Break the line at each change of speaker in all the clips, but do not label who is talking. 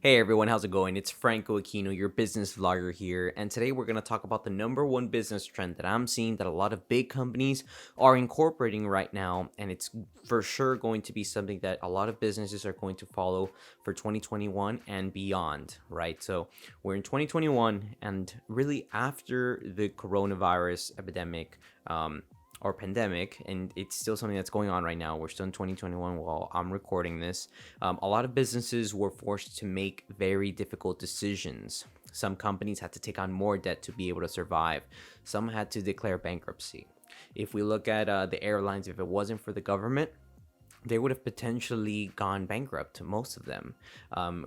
Hey everyone, how's it going? It's Franco Aquino, your business vlogger here, and today we're going to talk about the number one business trend that I'm seeing that a lot of big companies are incorporating right now, and it's for sure going to be something that a lot of businesses are going to follow for 2021 and beyond, right? So we're in 2021, and really after the coronavirus epidemic, or pandemic, and it's still something that's going on right now. We're still in 2021 while I'm recording this. A lot of businesses were forced to make very difficult decisions. Some companies had to take on more debt to be able to survive. Some had to declare bankruptcy. If we look at the airlines, if it wasn't for the government, they would have potentially gone bankrupt, most of them.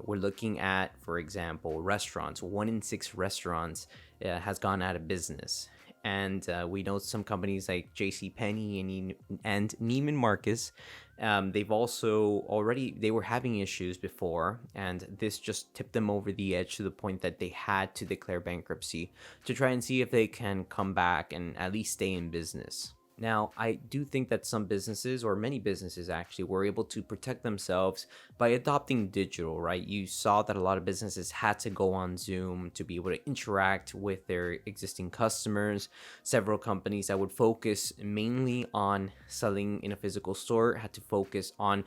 We're looking at, for example, restaurants. 1 in 6 restaurants has gone out of business. And we know some companies like JCPenney and Neiman Marcus. They were having issues before, and this just tipped them over the edge to the point that they had to declare bankruptcy to try and see if they can come back and at least stay in business. Now, I do think that some businesses, or many businesses actually, were able to protect themselves by adopting digital, right? You saw that a lot of businesses had to go on Zoom to be able to interact with their existing customers. Several companies that would focus mainly on selling in a physical store had to focus on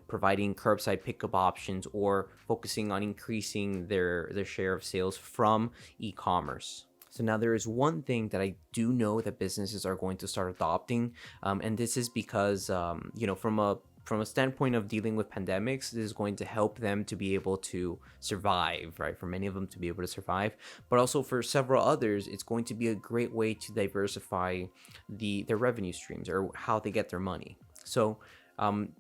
providing curbside pickup options or focusing on increasing their share of sales from e-commerce. So now there is one thing that I do know that businesses are going to start adopting, and this is because from a standpoint of dealing with pandemics, this is going to help them to be able to survive, right? For many of them to be able to survive, but also for several others, it's going to be a great way to diversify their revenue streams or how they get their money. So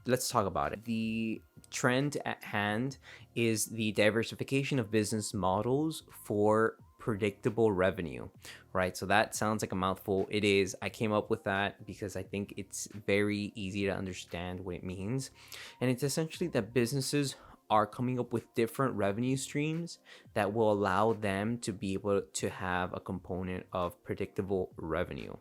let's talk about it. The trend at hand is the diversification of business models for predictable revenue, right? So that sounds like a mouthful. It is. I came up with that because I think it's very easy to understand what it means. And it's essentially that businesses are coming up with different revenue streams that will allow them to be able to have a component of predictable revenue.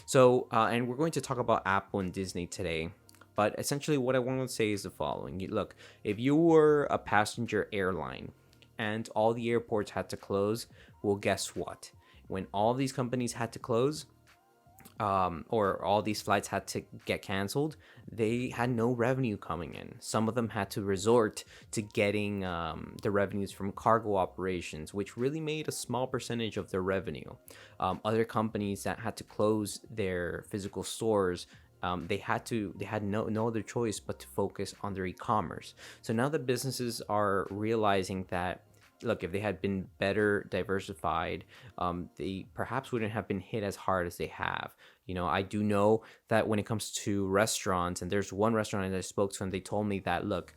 So, and we're going to talk about Apple and Disney today. But essentially, what I want to say is the following. Look, if you were a passenger airline and all the airports had to close, well, guess what? When all these companies had to close, or all these flights had to get canceled, they had no revenue coming in. Some of them had to resort to getting the revenues from cargo operations, which really made a small percentage of their revenue. Other companies that had to close their physical stores, they had no other choice but to focus on their e-commerce. So now the businesses are realizing that, look, if they had been better diversified, they perhaps wouldn't have been hit as hard as they have. I do know that when it comes to restaurants, and there's one restaurant that I spoke to, and they told me that, look,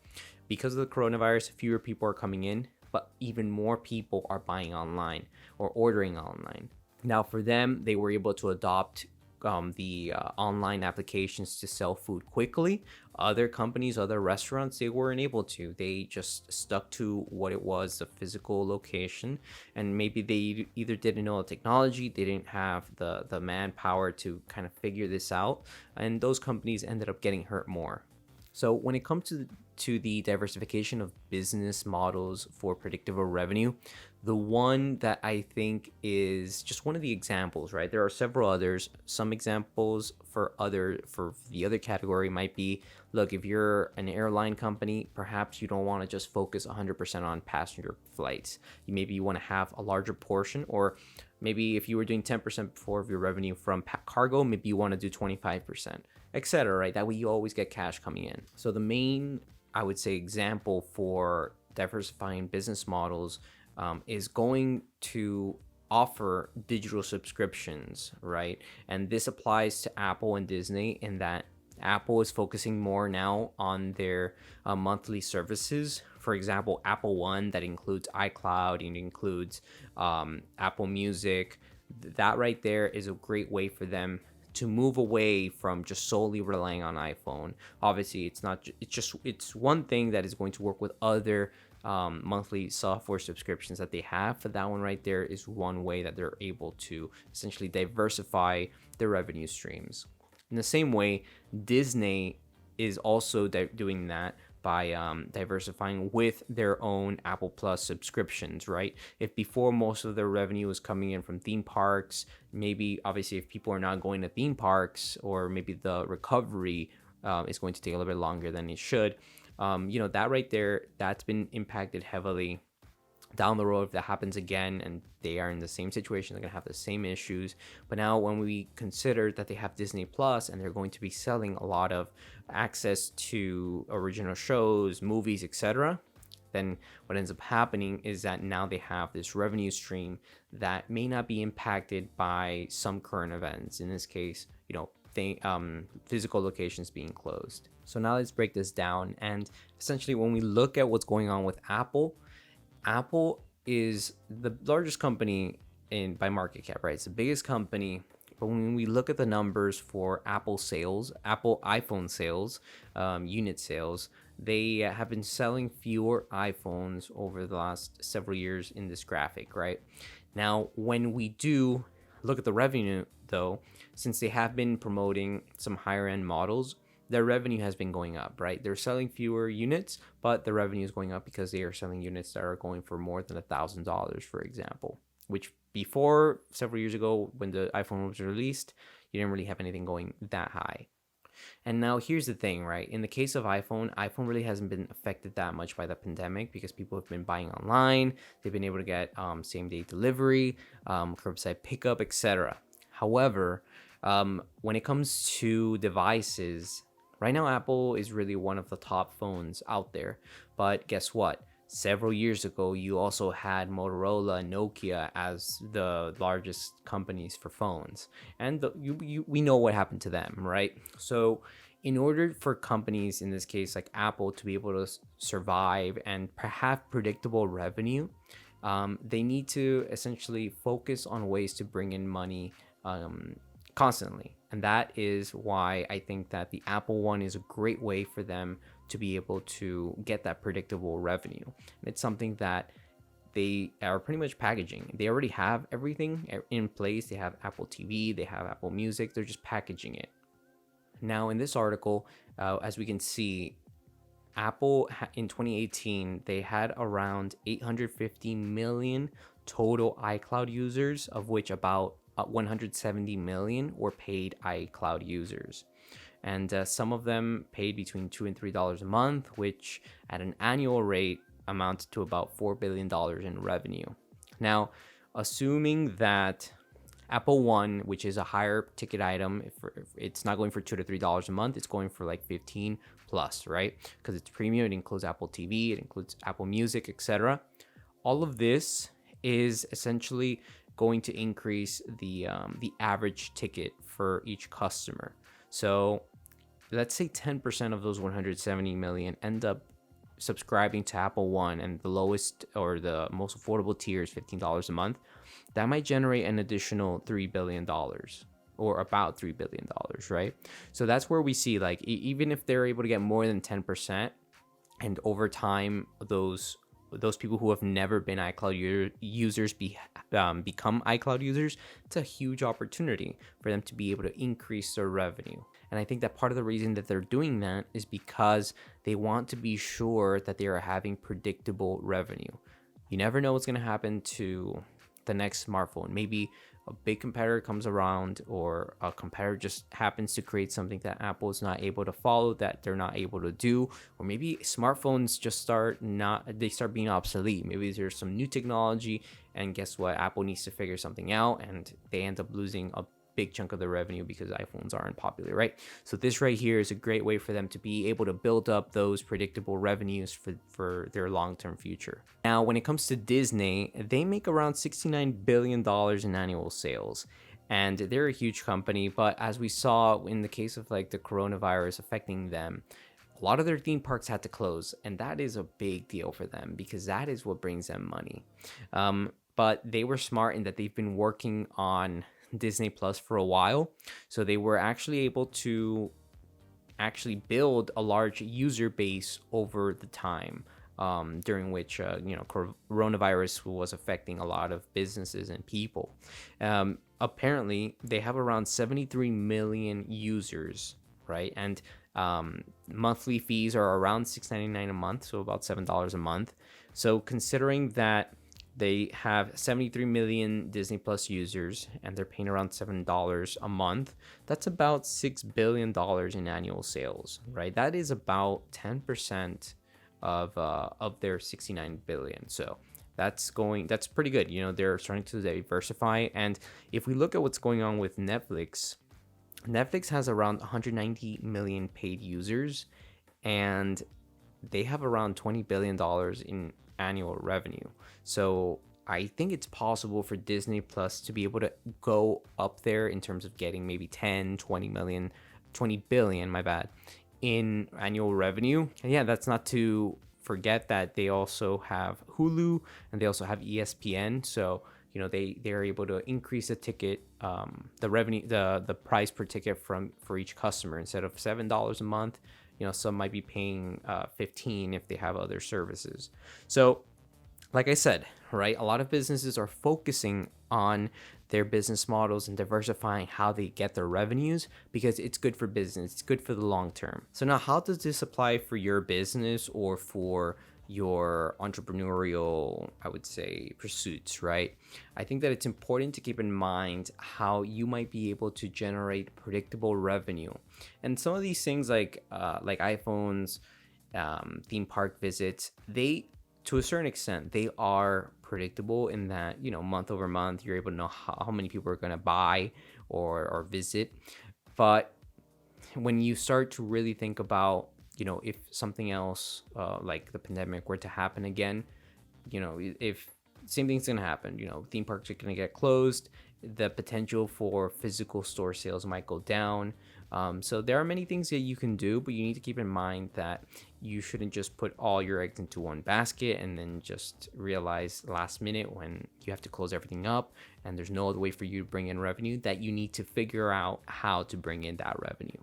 because of the coronavirus, fewer people are coming in, but even more people are buying online or ordering online. Now, for them, they were able to adopt the online applications to sell food quickly. Other companies, other restaurants, they weren't able to. They just stuck to what it was, the physical location, and maybe they either didn't know the technology, they didn't have the manpower to kind of figure this out, and those companies ended up getting hurt more. So when it comes to the diversification of business models for predictable revenue, the one that I think is just one of the examples, right? There are several others. Some examples for the other category might be, look, if you're an airline company, perhaps you don't want to just focus 100% on passenger flights. Maybe you want to have a larger portion, or maybe if you were doing 10% before of your revenue from cargo, maybe you want to do 25%, etc., right? That way you always get cash coming in. So the main, I would say, example for diversifying business models is going to offer digital subscriptions, right? And this applies to Apple and Disney in that Apple is focusing more now on their monthly services. For example, Apple One, that includes iCloud, and includes Apple Music. That right there is a great way for them to move away from just solely relying on iPhone. Obviously, it's one thing that is going to work with other monthly software subscriptions that they have. But that one right there is one way that they're able to essentially diversify their revenue streams. In the same way, Disney is also doing that by diversifying with their own Apple Plus subscriptions, right? If before most of their revenue was coming in from theme parks, maybe obviously if people are not going to theme parks, or maybe the recovery is going to take a little bit longer than it should, that right there, that's been impacted heavily. Down the road, if that happens again and they are in the same situation, they're going to have the same issues. But now when we consider that they have Disney Plus and they're going to be selling a lot of access to original shows, movies, etc., then what ends up happening is that now they have this revenue stream that may not be impacted by some current events. In this case, physical locations being closed. So now let's break this down. And essentially, when we look at what's going on with Apple is the largest company by market cap, right? It's the biggest company. But when we look at the numbers for Apple iPhone sales, unit sales, they have been selling fewer iPhones over the last several years in this graphic, right? Now, when we do look at the revenue, though, since they have been promoting some higher end models, their revenue has been going up, right? They're selling fewer units, but the revenue is going up because they are selling units that are going for more than $1,000, for example, which before, several years ago, when the iPhone was released, you didn't really have anything going that high. And now here's the thing, right? In the case of iPhone really hasn't been affected that much by the pandemic because people have been buying online. They've been able to get same day delivery, curbside pickup, etc. However, when it comes to devices, right now, Apple is really one of the top phones out there. But guess what? Several years ago, you also had Motorola and Nokia as the largest companies for phones. And we know what happened to them, right? So in order for companies, in this case, like Apple, to be able to survive and have predictable revenue, they need to essentially focus on ways to bring in money constantly. And that is why I think that the Apple One is a great way for them to be able to get that predictable revenue. And it's something that they are pretty much packaging. They already have everything in place. They have Apple TV, they have Apple Music, they're just packaging it. Now, in this article, as we can see, Apple in 2018, they had around 850 million total iCloud users, of which about 170 million were paid iCloud users. And some of them paid between $2 and $3 a month, which at an annual rate amounts to about $4 billion in revenue. Now, assuming that Apple One, which is a higher ticket item, if it's not going for $2 to $3 a month, it's going for like 15 plus, right? Because it's premium, it includes Apple TV, it includes Apple Music, etc. All of this is essentially going to increase the average ticket for each customer. So let's say 10% of those 170 million end up subscribing to Apple One, and the lowest or the most affordable tier is $15 a month. That might generate an additional $3 billion, or about $3 billion, right? So that's where we see, like, even if they're able to get more than 10%, and over time those people who have never been iCloud users become iCloud users, it's a huge opportunity for them to be able to increase their revenue. And I think that part of the reason that they're doing that is because they want to be sure that they are having predictable revenue. You never know what's going to happen to the next smartphone. Maybe a big competitor comes around, or a competitor just happens to create something that Apple is not able to follow, that they're not able to do, or maybe smartphones just start being obsolete. Maybe there's some new technology, and guess what? Apple needs to figure something out, and they end up losing a big chunk of the revenue because iPhones aren't popular, right? So this right here is a great way for them to be able to build up those predictable revenues for their long-term future. Now, when it comes to Disney, they make around $69 billion in annual sales. And they're a huge company, but as we saw in the case of like the coronavirus affecting them, a lot of their theme parks had to close, and that is a big deal for them because that is what brings them money. But they were smart in that they've been working on Disney Plus for a while, so they were actually able to build a large user base over the time during which coronavirus was affecting a lot of businesses and people. Apparently they have around 73 million users, right? And Monthly fees are around $6.99 a month, so about $7 a month. So considering that they have 73 million Disney Plus users and they're paying around $7 a month, that's about $6 billion in annual sales, right? That is about 10% of their 69 billion. So that's pretty good. They're starting to diversify. And if we look at what's going on with Netflix has around 190 million paid users, and they have around $20 billion in annual revenue. So I think it's possible for Disney Plus to be able to go up there in terms of getting maybe 10, 20 million, 20 billion, my bad, in annual revenue. And yeah, that's not to forget that they also have Hulu and they also have ESPN. So they're able to increase the ticket, the revenue, the price per ticket for each customer. Instead of $7 a month, some might be paying 15 if they have other services. So like I said, right, a lot of businesses are focusing on their business models and diversifying how they get their revenues because it's good for business, it's good for the long term. So now, how does this apply for your business or for your entrepreneurial, I would say, pursuits, right? I think that it's important to keep in mind how you might be able to generate predictable revenue. And some of these things like iPhones, theme park visits, they, to a certain extent, they are predictable in that, month over month, you're able to know how many people are going to buy or visit. But when you start to really think about, if something else like the pandemic were to happen again, if same thing's going to happen, theme parks are going to get closed, the potential for physical store sales might go down. So there are many things that you can do, but you need to keep in mind that you shouldn't just put all your eggs into one basket and then just realize last minute when you have to close everything up and there's no other way for you to bring in revenue, that you need to figure out how to bring in that revenue.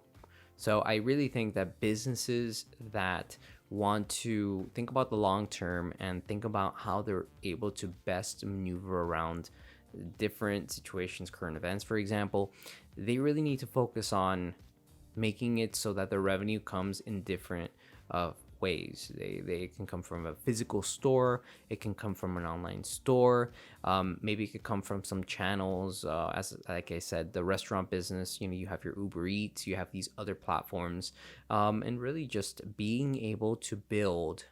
So I really think that businesses that want to think about the long term and think about how they're able to best maneuver around different situations, current events, for example, they really need to focus on making it so that the revenue comes in different ways. They can come from a physical store, it can come from an online store, maybe it could come from some channels, as like I said, the restaurant business, you have your Uber Eats, you have these other platforms, and really just being able to build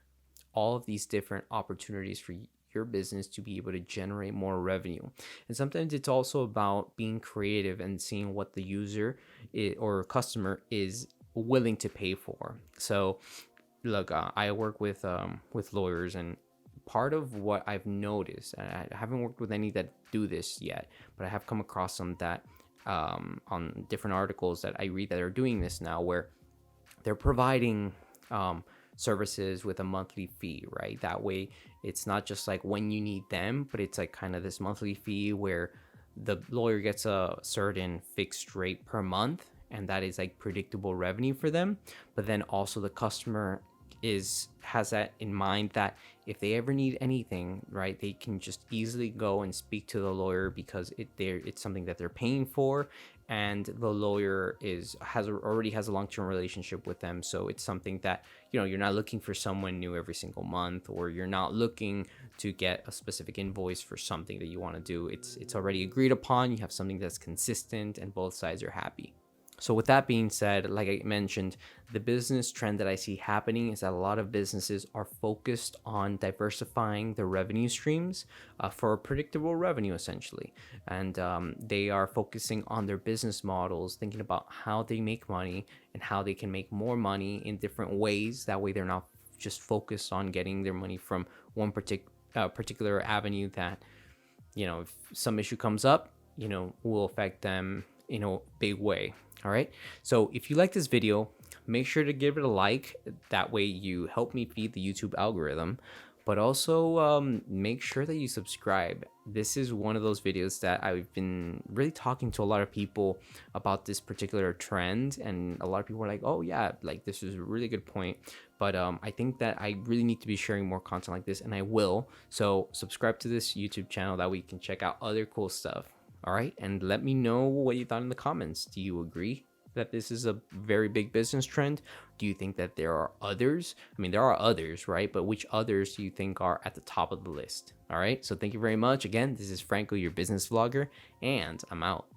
all of these different opportunities for your business to be able to generate more revenue. And sometimes it's also about being creative and seeing what the user or customer is willing to pay for. So look, I work with lawyers, and part of what I've noticed, and I haven't worked with any that do this yet, but I have come across some that on different articles that I read that are doing this now, where they're providing services with a monthly fee, right? That way it's not just like when you need them, but it's like kind of this monthly fee where the lawyer gets a certain fixed rate per month, and that is like predictable revenue for them. But then also the customer has that in mind, that if they ever need anything, right, they can just easily go and speak to the lawyer because it's something that they're paying for, and the lawyer already has a long-term relationship with them. So it's something that you're not looking for someone new every single month, or you're not looking to get a specific invoice for something that you want to do. It's already agreed upon. You have something that's consistent and both sides are happy. So with that being said, like I mentioned, the business trend that I see happening is that a lot of businesses are focused on diversifying their revenue streams for predictable revenue, essentially. And they are focusing on their business models, thinking about how they make money and how they can make more money in different ways. That way they're not just focused on getting their money from one particular avenue that, if some issue comes up, will affect them in a big way. All right. So if you like this video, make sure to give it a like. That way you help me feed the YouTube algorithm, but also make sure that you subscribe. This is one of those videos that I've been really talking to a lot of people about this particular trend, and a lot of people are like, oh yeah, like this is a really good point. But I think that I really need to be sharing more content like this, and I will. So subscribe to this YouTube channel, that way you can check out other cool stuff. All right, and let me know what you thought in the comments. Do you agree? that this is a very big business trend? Do you think that there are others? I mean, there are others, right? But which others do you think are at the top of the list? All right. So thank you very much. Again, this is Franco, your business vlogger, and I'm out.